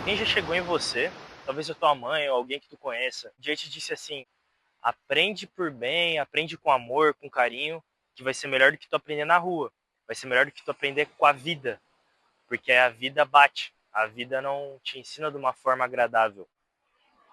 Quem já chegou em você, talvez a tua mãe ou alguém que tu conheça, um dia te disse assim: aprende por bem, aprende com amor, com carinho, que vai ser melhor do que tu aprender na rua. Vai ser melhor do que tu aprender com a vida, porque a vida bate. A vida não te ensina de uma forma agradável.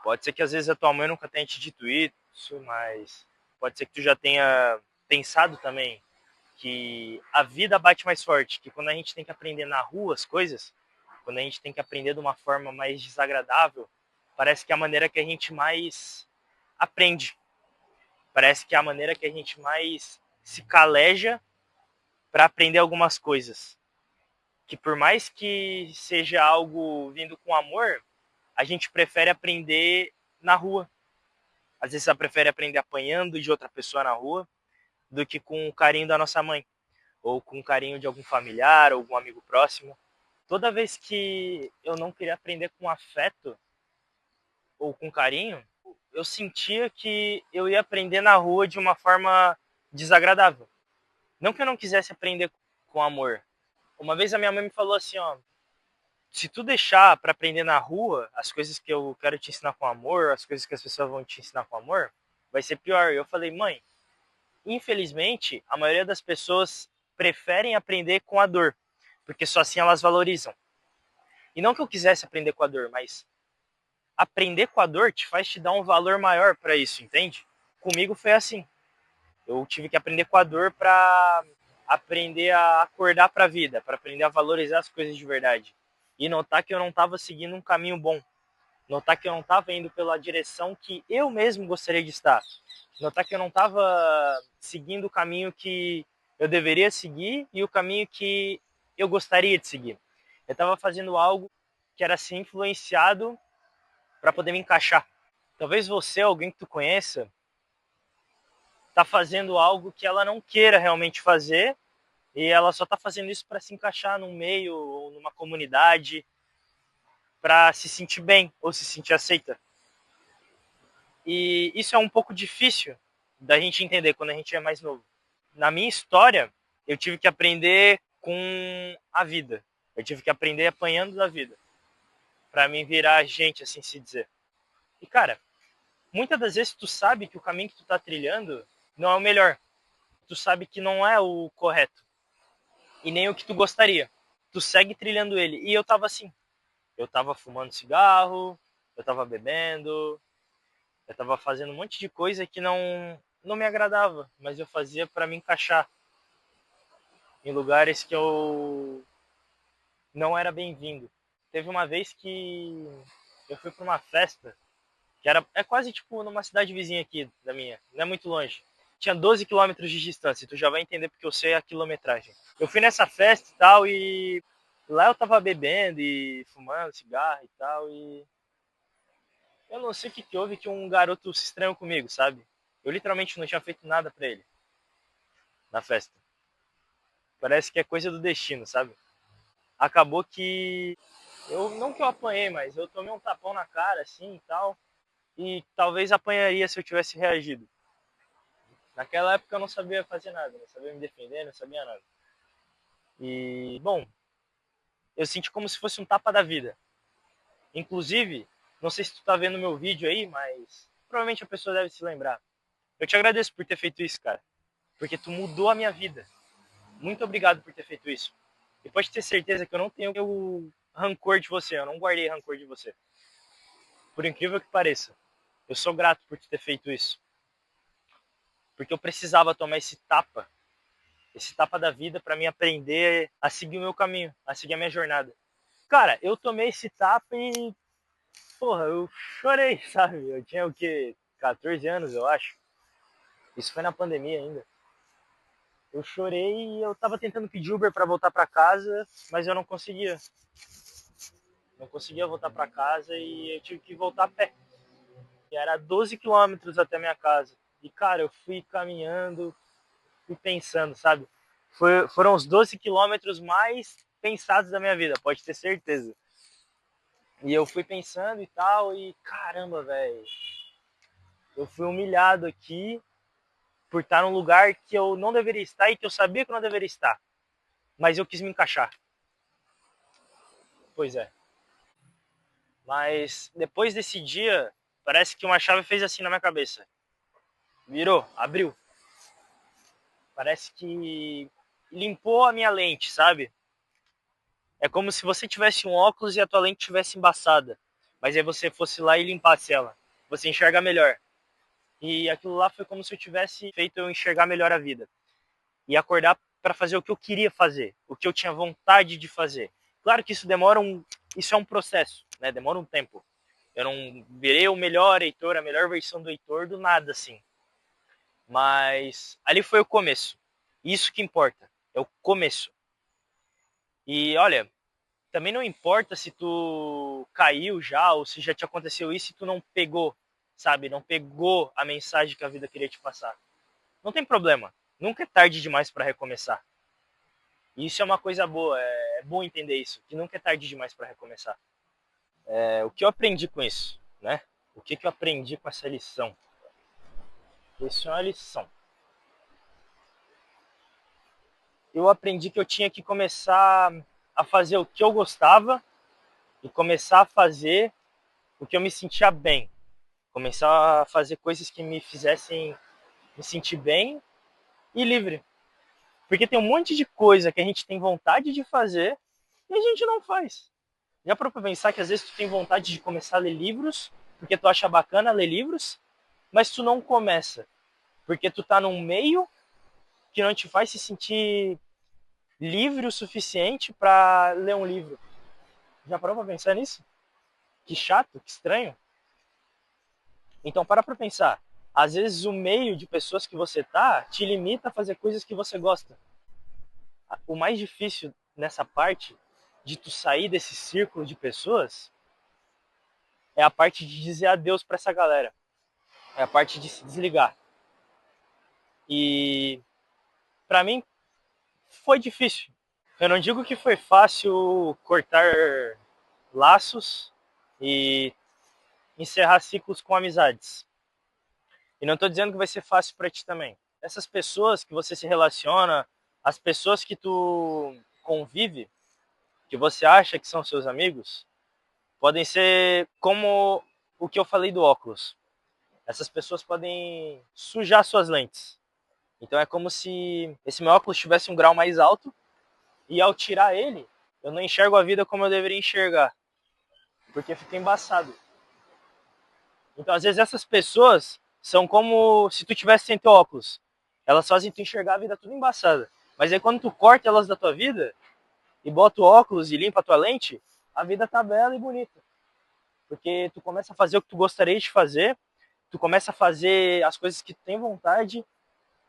Pode ser que às vezes a tua mãe nunca tenha te dito isso, mas pode ser que tu já tenha pensado também que a vida bate mais forte, que quando a gente tem que aprender na rua as coisas, quando a gente tem que aprender de uma forma mais desagradável, parece que é a maneira que a gente mais aprende. Parece que é a maneira que a gente mais se caleja para aprender algumas coisas. Que por mais que seja algo vindo com amor, a gente prefere aprender na rua. Às vezes você prefere aprender apanhando de outra pessoa na rua do que com o carinho da nossa mãe, ou com o carinho de algum familiar, ou algum amigo próximo. Toda vez que eu não queria aprender com afeto ou com carinho, eu sentia que eu ia aprender na rua de uma forma desagradável. Não que eu não quisesse aprender com amor. Uma vez a minha mãe me falou assim, ó, se tu deixar para aprender na rua as coisas que eu quero te ensinar com amor, as coisas que as pessoas vão te ensinar com amor, vai ser pior. Eu falei, mãe, infelizmente, a maioria das pessoas preferem aprender com a dor, porque só assim elas valorizam. E não que eu quisesse aprender com a dor, mas aprender com a dor te dar um valor maior para isso, entende? Comigo foi assim. Eu tive que aprender com a dor para aprender a acordar para a vida, para aprender a valorizar as coisas de verdade. E notar que eu não estava seguindo um caminho bom. Notar que eu não estava indo pela direção que eu mesmo gostaria de estar. Notar que eu não estava seguindo o caminho que eu deveria seguir e o caminho que eu gostaria de seguir. Eu estava fazendo algo que era assim influenciado para poder me encaixar. Talvez você, alguém que tu conheça, tá fazendo algo que ela não queira realmente fazer e ela só tá fazendo isso para se encaixar num meio ou numa comunidade, para se sentir bem ou se sentir aceita. E isso é um pouco difícil da gente entender quando a gente é mais novo. Na minha história, eu tive que aprender com a vida. Eu tive que aprender apanhando da vida para me virar gente, assim se dizer. E cara, muitas das vezes tu sabe que o caminho que tu tá trilhando não é o melhor. Tu sabe que não é o correto e nem o que tu gostaria. Tu segue trilhando ele. E eu tava assim. Eu tava fumando cigarro, eu tava bebendo, eu tava fazendo um monte de coisa que não me agradava, mas eu fazia para me encaixar em lugares que eu não era bem-vindo. Teve uma vez que eu fui para uma festa que é quase tipo numa cidade vizinha aqui da minha, não é muito longe. Tinha 12 quilômetros de distância, tu já vai entender porque eu sei a quilometragem. Eu fui nessa festa e tal, e lá eu tava bebendo e fumando cigarro e tal, e eu não sei o que que houve que um garoto se estranhou comigo, sabe? Eu literalmente não tinha feito nada pra ele na festa. Parece que é coisa do destino, sabe? Acabou que não que eu apanhei, mas eu tomei um tapão na cara assim e tal, e talvez apanharia se eu tivesse reagido. Naquela época eu não sabia fazer nada, não sabia me defender, não sabia nada. E, bom, eu senti como se fosse um tapa da vida. Inclusive, não sei se tu tá vendo meu vídeo aí, mas provavelmente a pessoa deve se lembrar. Eu te agradeço por ter feito isso, cara. Porque tu mudou a minha vida. Muito obrigado por ter feito isso. E pode ter certeza que eu não tenho o rancor de você, eu não guardei rancor de você. Por incrível que pareça. Eu sou grato por ter feito isso. Porque eu precisava tomar esse tapa da vida para me aprender a seguir o meu caminho, a seguir a minha jornada. Cara, eu tomei esse tapa e, porra, eu chorei, sabe? Eu tinha o quê? 14 anos, eu acho. Isso foi na pandemia ainda. Eu chorei e eu tava tentando pedir Uber para voltar para casa, mas eu não conseguia. Não conseguia voltar para casa e eu tive que voltar a pé. E era 12 quilômetros até minha casa. E, cara, eu fui caminhando, fui pensando, sabe? Foram os 12 quilômetros mais pensados da minha vida, pode ter certeza. E eu fui pensando e tal, e caramba, velho. Eu fui humilhado aqui por estar num lugar que eu não deveria estar e que eu sabia que eu não deveria estar. Mas eu quis me encaixar. Pois é. Mas depois desse dia, parece que uma chave fez assim na minha cabeça. Virou, abriu. Parece que limpou a minha lente, sabe? É como se você tivesse um óculos e a tua lente tivesse embaçada. Mas aí você fosse lá e limpasse ela. Você enxerga melhor. E aquilo lá foi como se eu tivesse feito eu enxergar melhor a vida. E acordar para fazer o que eu queria fazer, o que eu tinha vontade de fazer. Claro que isso é um processo, né? Demora um tempo. Eu não virei o melhor Heitor, a melhor versão do Heitor do nada assim. Mas ali foi o começo. Isso que importa, é o começo. E olha, também não importa se tu caiu já ou se já te aconteceu isso e tu não pegou, sabe? Não pegou a mensagem que a vida queria te passar. Não tem problema. Nunca é tarde demais para recomeçar. E isso é uma coisa boa, é bom entender isso, que nunca é tarde demais para recomeçar. O que eu aprendi com isso, né? O que eu aprendi com essa lição? Isso é uma lição. Eu aprendi que eu tinha que começar a fazer o que eu gostava e começar a fazer o que eu me sentia bem. Começar a fazer coisas que me fizessem me sentir bem e livre. Porque tem um monte de coisa que a gente tem vontade de fazer e a gente não faz. Já parou pra pensar que às vezes tu tem vontade de começar a ler livros, porque tu acha bacana ler livros, mas tu não começa, porque tu tá num meio que não te faz se sentir livre o suficiente para ler um livro. Já parou pra pensar nisso? Que chato, que estranho. Então para pra pensar. Às vezes o meio de pessoas que você tá te limita a fazer coisas que você gosta. O mais difícil nessa parte de tu sair desse círculo de pessoas é a parte de dizer adeus para essa galera. É a parte de se desligar. E para mim foi difícil. Eu não digo que foi fácil cortar laços e encerrar ciclos com amizades. E não estou dizendo que vai ser fácil para ti também. Essas pessoas que você se relaciona, as pessoas que tu convive, que você acha que são seus amigos, podem ser como o que eu falei do óculos. Essas pessoas podem sujar suas lentes. Então é como se esse meu óculos tivesse um grau mais alto e ao tirar ele, eu não enxergo a vida como eu deveria enxergar, porque fica embaçado. Então às vezes essas pessoas são como se tu tivesse sem teu óculos. Elas fazem tu enxergar a vida tudo embaçada. Mas aí quando tu corta elas da tua vida e bota o óculos e limpa a tua lente, a vida tá bela e bonita. Porque tu começa a fazer o que tu gostaria de fazer, tu começa a fazer as coisas que tu tem vontade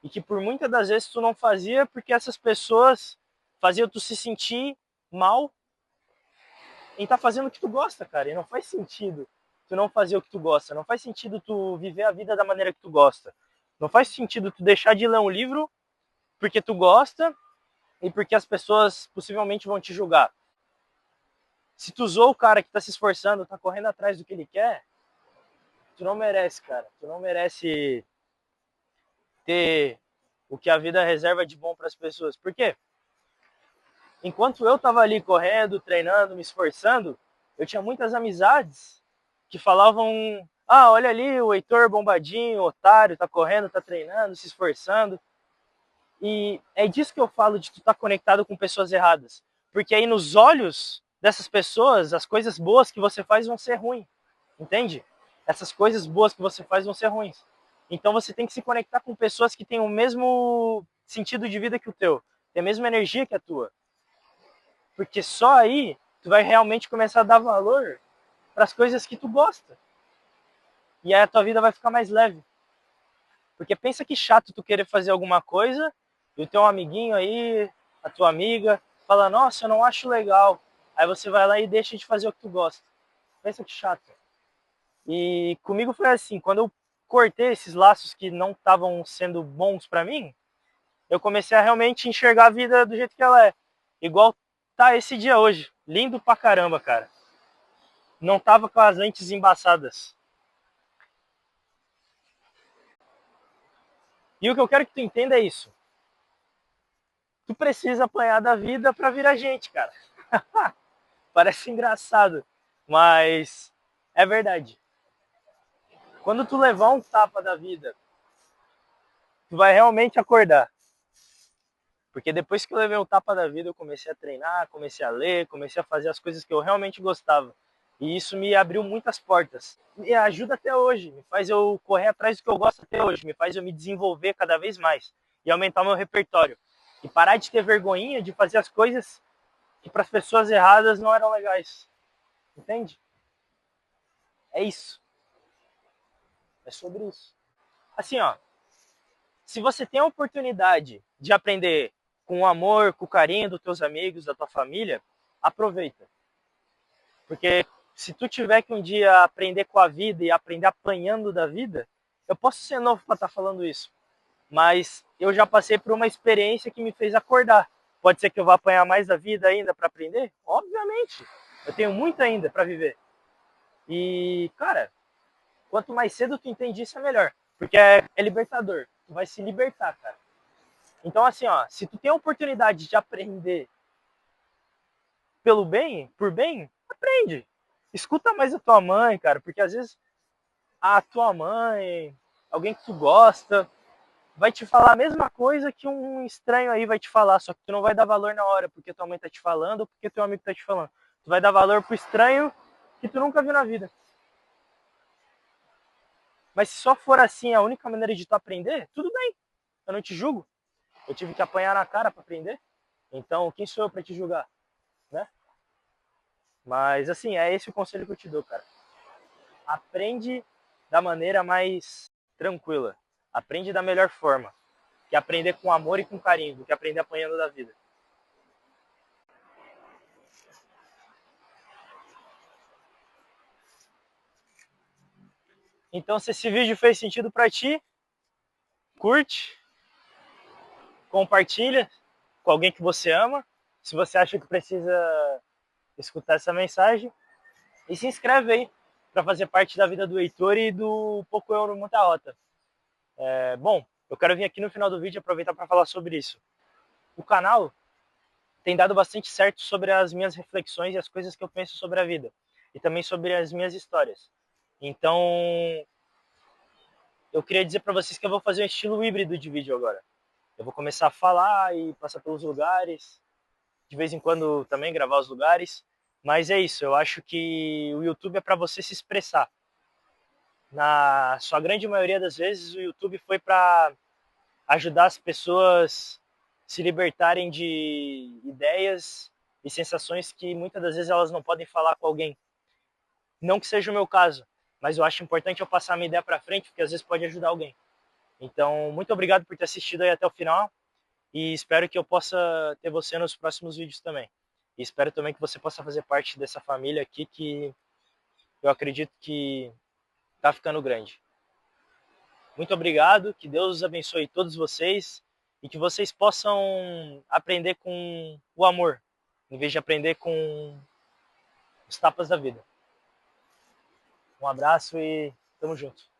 e que por muitas das vezes tu não fazia porque essas pessoas faziam tu se sentir mal em estar fazendo o que tu gosta, cara. E não faz sentido tu não fazer o que tu gosta. Não faz sentido tu viver a vida da maneira que tu gosta. Não faz sentido tu deixar de ler um livro porque tu gosta e porque as pessoas possivelmente vão te julgar. Se tu usou o cara que tá se esforçando, tá correndo atrás do que ele quer, tu não merece, cara. Tu não merece ter o que a vida reserva de bom para as pessoas. Por quê? Enquanto eu tava ali correndo, treinando, me esforçando, eu tinha muitas amizades que falavam: ah, olha ali o Heitor bombadinho, otário, tá correndo, tá treinando, se esforçando. E é disso que eu falo de tu estar conectado com pessoas erradas. Porque aí nos olhos dessas pessoas, as coisas boas que você faz vão ser ruins. Entende? Essas coisas boas que você faz vão ser ruins. Então você tem que se conectar com pessoas que têm o mesmo sentido de vida que o teu, tem a mesma energia que a tua. Porque só aí tu vai realmente começar a dar valor para as coisas que tu gosta. E aí a tua vida vai ficar mais leve. Porque pensa que chato tu querer fazer alguma coisa e o teu amiguinho aí, a tua amiga, fala: nossa, eu não acho legal. Aí você vai lá e deixa de fazer o que tu gosta. Pensa que chato. E comigo foi assim, quando eu cortei esses laços que não estavam sendo bons para mim, eu comecei a realmente enxergar a vida do jeito que ela é. Igual tá esse dia hoje. Lindo pra caramba, cara. Não tava com as lentes embaçadas. E o que eu quero que tu entenda é isso. Tu precisa apanhar da vida pra virar gente, cara. Parece engraçado. Mas é verdade. Quando tu levar um tapa da vida, tu vai realmente acordar. Porque depois que eu levei o tapa da vida, eu comecei a treinar, comecei a ler, comecei a fazer as coisas que eu realmente gostava. E isso me abriu muitas portas. Me ajuda até hoje, me faz eu correr atrás do que eu gosto até hoje, me faz eu me desenvolver cada vez mais e aumentar o meu repertório. E parar de ter vergonhinha de fazer as coisas que para as pessoas erradas não eram legais. Entende? É isso. É sobre isso. Assim, ó, se você tem a oportunidade de aprender com o amor, com o carinho dos teus amigos, da tua família, aproveita. Porque se tu tiver que um dia aprender com a vida e aprender apanhando da vida, eu posso ser novo para estar falando isso, mas eu já passei por uma experiência que me fez acordar. Pode ser que eu vá apanhar mais da vida ainda para aprender? Obviamente. Eu tenho muito ainda para viver. E, cara, quanto mais cedo tu entende isso, é melhor. Porque é libertador. Tu vai se libertar, cara. Então, assim, ó, se tu tem a oportunidade de aprender pelo bem, por bem, aprende. Escuta mais a tua mãe, cara, porque às vezes a tua mãe, alguém que tu gosta, vai te falar a mesma coisa que um estranho aí vai te falar, só que tu não vai dar valor na hora, porque tua mãe tá te falando ou porque teu amigo tá te falando. Tu vai dar valor pro estranho que tu nunca viu na vida. Mas se só for assim a única maneira de tu aprender, tudo bem. Eu não te julgo. Eu tive que apanhar na cara para aprender. Então, quem sou eu para te julgar, né? Mas assim, é esse o conselho que eu te dou, cara. Aprende da maneira mais tranquila. Aprende da melhor forma. Que aprender com amor e com carinho, do que aprender apanhando da vida. Então, se esse vídeo fez sentido para ti, curte, compartilha com alguém que você ama. Se você acha que precisa escutar essa mensagem, e se inscreve aí para fazer parte da vida do Heitor e do Pouco Euro Muita Rota. Bom, eu quero vir aqui no final do vídeo aproveitar para falar sobre isso. O canal tem dado bastante certo sobre as minhas reflexões e as coisas que eu penso sobre a vida. E também sobre as minhas histórias. Então, eu queria dizer para vocês que eu vou fazer um estilo híbrido de vídeo agora. Eu vou começar a falar e passar pelos lugares, de vez em quando também gravar os lugares. Mas é isso, eu acho que o YouTube é para você se expressar. Na sua grande maioria das vezes, o YouTube foi para ajudar as pessoas se libertarem de ideias e sensações que muitas das vezes elas não podem falar com alguém. Não que seja o meu caso, mas eu acho importante eu passar a minha ideia para frente, porque às vezes pode ajudar alguém. Então, muito obrigado por ter assistido aí até o final e espero que eu possa ter você nos próximos vídeos também. E espero também que você possa fazer parte dessa família aqui que eu acredito que está ficando grande. Muito obrigado, que Deus abençoe todos vocês e que vocês possam aprender com o amor, em vez de aprender com os tapas da vida. Um abraço e tamo junto.